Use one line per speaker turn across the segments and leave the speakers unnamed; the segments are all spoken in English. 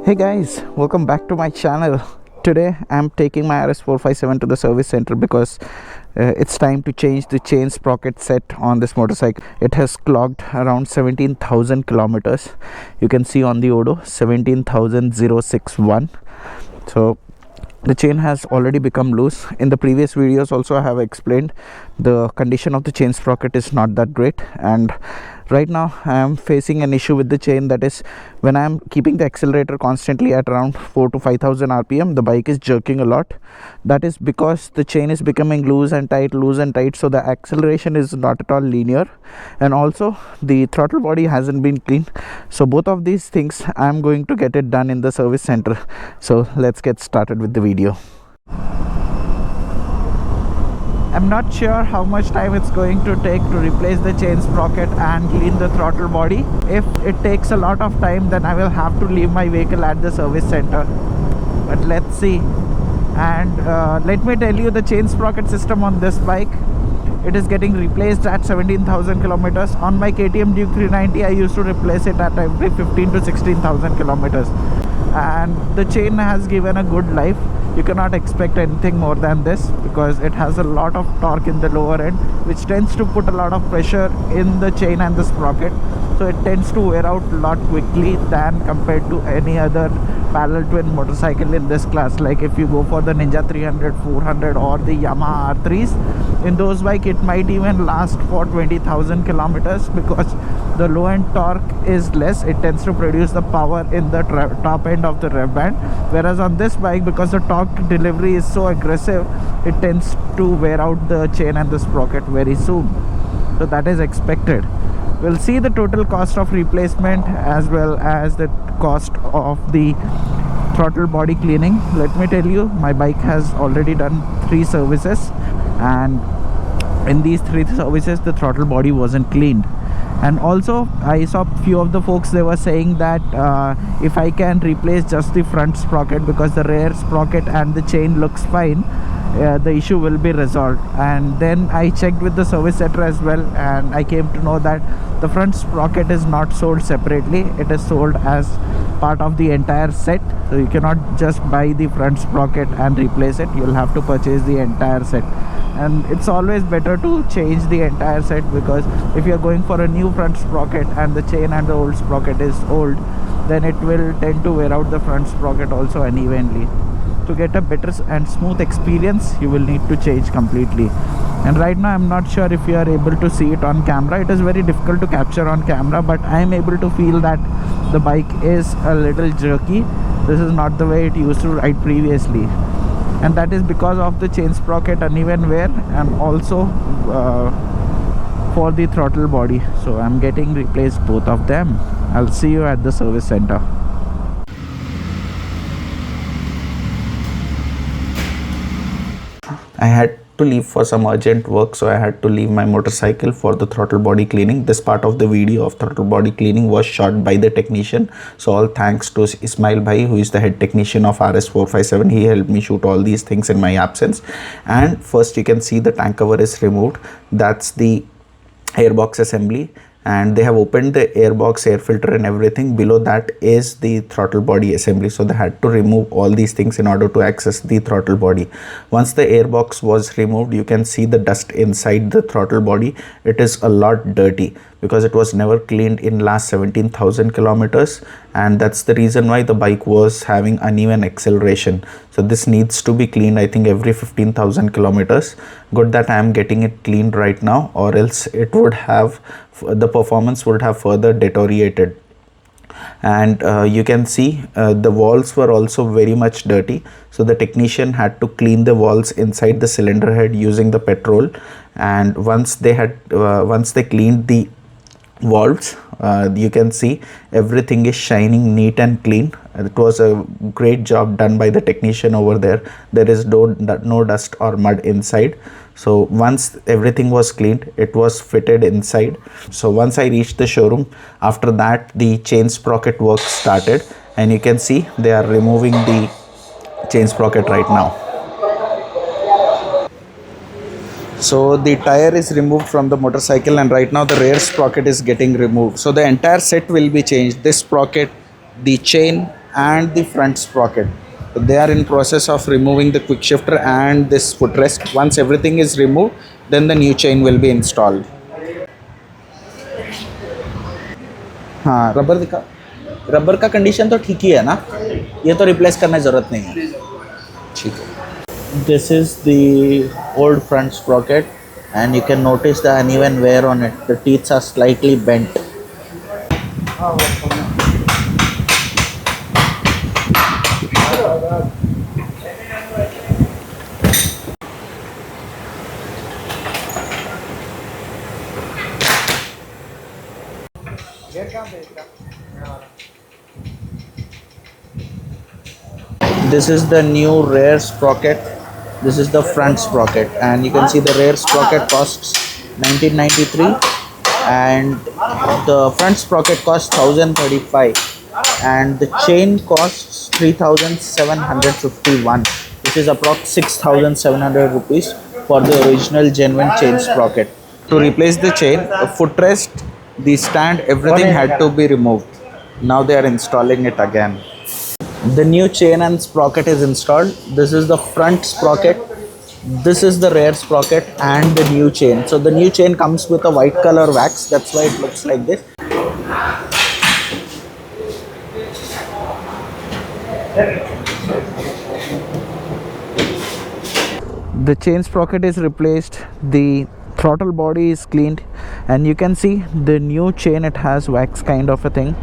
Hey guys, welcome back to my channel. Today I'm taking my RS457 to the service center because it's time to change the chain sprocket set on this motorcycle. It has clocked around 17,000 kilometers. You can see on the odo 17,061. So the chain has already become loose. In the previous videos also I have explained the condition of the chain sprocket is not that great, and right now I am facing an issue with the chain. That is, when I am keeping the accelerator constantly at around 4 to 5,000 rpm, the bike is jerking a lot. That is because the chain is becoming loose and tight, so the acceleration is not at all linear, and also the throttle body hasn't been cleaned. So both of these things I am going to get it done in the service center. So let's get started with the video. I'm not sure how much time it's going to take to replace the chain sprocket and clean the throttle body. If it takes a lot of time, then I will have to leave my vehicle at the service center. But let's see. And let me tell you, the chain sprocket system on this bike, it is getting replaced at 17,000 kilometers. On my KTM Duke 390, I used to replace it at every 15 to 16,000 kilometers. And the chain has given a good life. You cannot expect anything more than this because it has a lot of torque in the lower end, which tends to put a lot of pressure in the chain and the sprocket. So it tends to wear out a lot quickly than compared to any other parallel twin motorcycle in this class. Like if you go for the Ninja 300, 400 or the Yamaha R3s, in those bike it might even last for 20,000 kilometers because the low end torque is less. It tends to produce the power in the top end of the rev band, whereas on this bike, because the torque delivery is so aggressive, it tends to wear out the chain and the sprocket very soon. So that is expected. We'll see the total cost of replacement as well as the cost of the throttle body cleaning. Let me tell you, my bike has already done 3 services, and in these 3 services the throttle body wasn't cleaned. And also I saw few of the folks, they were saying that if I can replace just the front sprocket because the rear sprocket and the chain looks fine, the issue will be resolved. And then I checked with the service center as well, and I came to know that the front sprocket is not sold separately. It is sold as part of the entire set. So you cannot just buy the front sprocket and replace it. You'll have to purchase the entire set, and it's always better to change the entire set, because if you're going for a new front sprocket and the chain and the old sprocket is old, then it will tend to wear out the front sprocket also unevenly. To get a better and smooth experience, you will need to change completely. And right now I'm not sure if you are able to see it on camera. It is very difficult to capture on camera, but I am able to feel that the bike is a little jerky. This is not the way it used to ride previously, and that is because of the chain sprocket uneven wear and also for the throttle body. So I'm getting replaced both of them. I'll see you at the service center. I had to leave for some urgent work, so I had to leave my motorcycle for the throttle body cleaning. This part of the video of throttle body cleaning was shot by the technician, so all thanks to Ismail Bhai, who is the head technician of RS457. He helped me shoot all these things in my absence. And first you can see the tank cover is removed. That's the airbox assembly, and they have opened the airbox, air filter and everything. Below that is the throttle body assembly, so they had to remove all these things in order to access the throttle body. Once the airbox was removed, you can see the dust inside the throttle body. It is a lot dirty because it was never cleaned in last 17,000 kilometers, and that's the reason why the bike was having uneven acceleration. So this needs to be cleaned, I think every 15,000 kilometers. Good that I am getting it cleaned right now, or else it would have, the performance would have further deteriorated. And you can see the walls were also very much dirty, so the technician had to clean the walls inside the cylinder head using the petrol. And once they cleaned the valves, you can see everything is shining neat and clean. It was a great job done by the technician over there. There is no dust or mud inside. So once everything was cleaned, it was fitted inside. So once I reached the showroom, after that the chain sprocket work started, and you can see they are removing the chain sprocket right now. So the tire is removed from the motorcycle, and right now the rear sprocket is getting removed. So the entire set will be changed. This sprocket, the chain
and the front sprocket. They are in process of removing the quick shifter and this footrest. Once everything is removed, then the new chain will be installed. हाँ, rubber का condition तो ठीक ही है ना, ये तो replace करने ज़रूरत नहीं है. ठीक है. This is the old front sprocket and you can notice the uneven wear on it. The teeth are slightly bent. This is the new rear sprocket. This is the front sprocket, and you can see the rear sprocket costs 1993 and the front sprocket costs 1035 and the chain costs 3751, which is approx 6700 rupees for the original genuine chain sprocket. To replace the chain, the footrest, the stand, everything had to be removed. Now they are installing it again. The new chain and sprocket is installed. This is the front sprocket, this is the rear sprocket and the new chain. So the new chain comes with a white color wax, that's why it looks like this.
The chain sprocket is replaced, the throttle body is cleaned, and you can see the new chain, it has wax kind of a thing,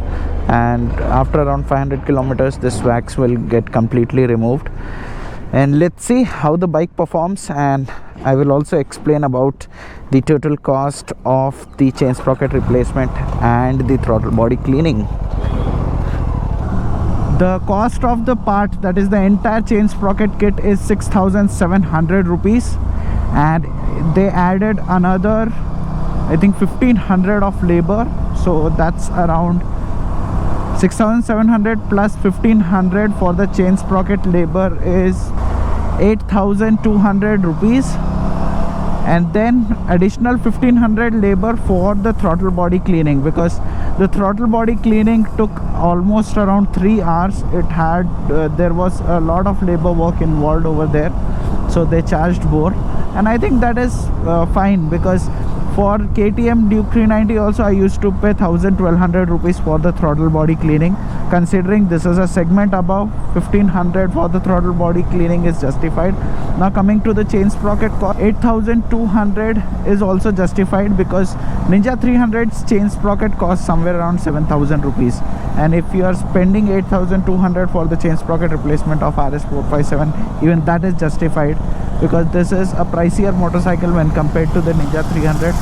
and after around 500 kilometers this wax will get completely removed. And let's see how the bike performs, and I will also explain about the total cost of the chain sprocket replacement and the throttle body cleaning. The cost of the part, that is the entire chain sprocket kit, is 6700 rupees, and they added another, I think, 1500 of labor, so that's around 6700 plus 1500 for the chain sprocket labor is 8200 rupees, and then additional 1500 labor for the throttle body cleaning, because the throttle body cleaning took almost around 3 hours. It had there was a lot of labor work involved over there, so they charged more, and I think that is fine, because for KTM Duke 390 also I used to pay 1200 rupees for the throttle body cleaning. Considering this is a segment above, 1500 for the throttle body cleaning is justified. Now coming to the chain sprocket cost, 8200 is also justified, because Ninja 300's chain sprocket costs somewhere around 7000 rupees, and if you are spending 8200 for the chain sprocket replacement of RS457, even that is justified, because this is a pricier motorcycle when compared to the Ninja 300.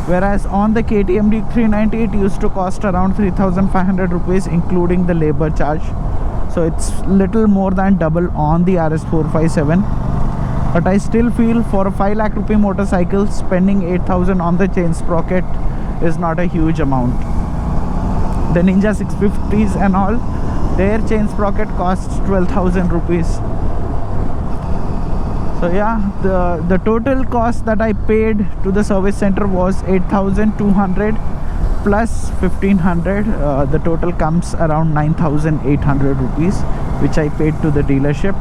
Whereas on the KTM Duke 390 it used to cost around 3500 rupees including the labor charge, so it's little more than double on the RS457. But I still feel for a 5 lakh rupee motorcycle, spending 8000 on the chain sprocket is not a huge amount. The Ninja 650s and all, their chain sprocket costs 12,000 rupees. So yeah, the total cost that I paid to the service center was 8200 plus 1500. The total comes around 9800 rupees, which I paid to the dealership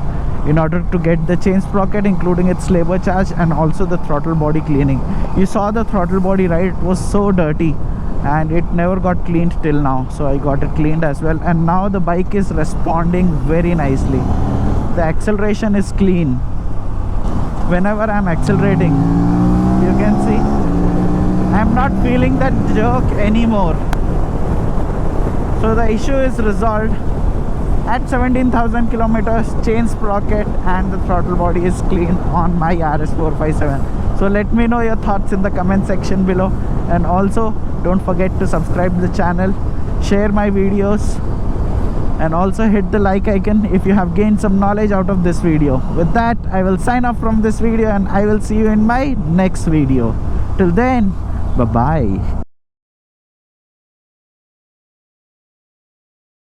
in order to get the chain sprocket, including its labor charge and also the throttle body cleaning. You saw the throttle body, right? It was so dirty and it never got cleaned till now, so I got it cleaned as well, and now the bike is responding very nicely. The acceleration is clean. Whenever I'm accelerating, you can see I'm not feeling that jerk anymore. So the issue is resolved. At 17,000 kilometers, chain sprocket and the throttle body is clean on my RS457. So let me know your thoughts in the comment section below, and also don't forget to subscribe to the channel, share my videos, and also hit the like icon if you have gained some knowledge out of this video. With that, I will sign off from this video, and I will see you in my next video. Till then, bye bye.